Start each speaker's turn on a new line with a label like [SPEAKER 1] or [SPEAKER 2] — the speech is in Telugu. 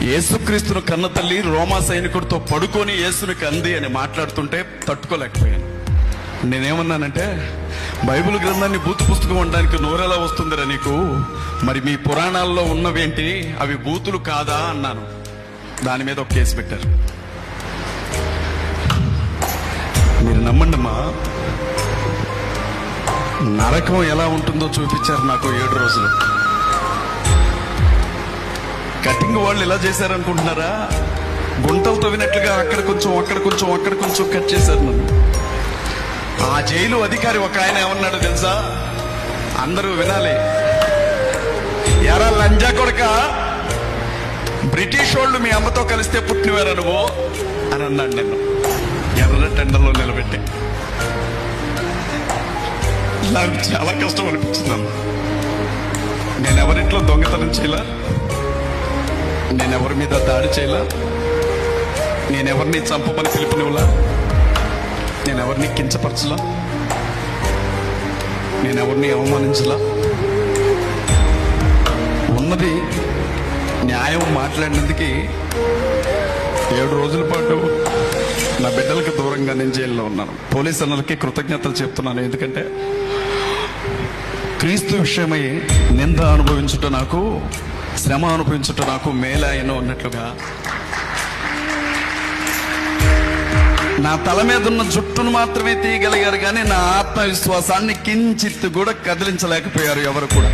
[SPEAKER 1] యేసుక్రీస్తును కన్న తల్లి రోమా సైనికుడితో పడుకొని యేసుని కంది అని మాట్లాడుతుంటే తట్టుకోలేకపోయాను. నేనేమన్నానంటే, బైబిల్ గ్రంథాన్ని బూతు పుస్తకం ఉండడానికి నోరెలా వస్తుందిరా నీకు, మరి మీ పురాణాల్లో ఉన్నవేంటి, అవి బూతులు కాదా అన్నాను. దాని మీద ఒక కేసు పెట్టారు. మీరు నమ్మండి అమ్మా, నరకం ఎలా ఉంటుందో చూపించారు నాకు 7 రోజులు. కటింగ్ వాళ్ళు ఇలా చేశారనుకుంటున్నారా? గుంటలు తవ్వినట్లుగా అక్కడ కొంచెం అక్కడ కొంచెం అక్కడ కొంచెం కట్ చేశారు నన్ను. ఆ జైలు అధికారి ఒక ఆయన ఏమన్నాడు తెలుసా? అందరూ వినాలి. ఎరా లంజా కొడక, బ్రిటిష్ వాళ్ళు మీ అమ్మతో కలిస్తే పుట్టినవారా నువ్వు అని అన్నాడు. నేను ఎర్ర టెండర్లో నిలబెట్టి నాకు చాలా కష్టం అనిపించింది. నేను ఎవరింట్లో దొంగతనం చేయలా, నేనెవరి మీద దాడి చేయలా, నేనెవరిని చంపమని పిలుపునివ్వలా, నేనెవరిని కించపరచలా, నేనెవరిని అవమానించలా. ఉన్నది న్యాయం మాట్లాడినందుకు 7 రోజుల పాటు నా బిడ్డలకు దూరంగా నేను జైల్లో ఉన్నాను. పోలీస్ అన్నలకి కృతజ్ఞతలు చెప్తున్నాను. ఎందుకంటే క్రీస్తు విషయమై నింద అనుభవించుట నాకు, శ్రమ అనుభవించుట నాకు మేలాయను అన్నట్లుగా నా తల మీద ఉన్న జుట్టును మాత్రమే తీయగలిగారు, కానీ నా ఆత్మవిశ్వాసాన్ని కించిత్ కూడా కదిలించలేకపోయారు ఎవరు కూడా.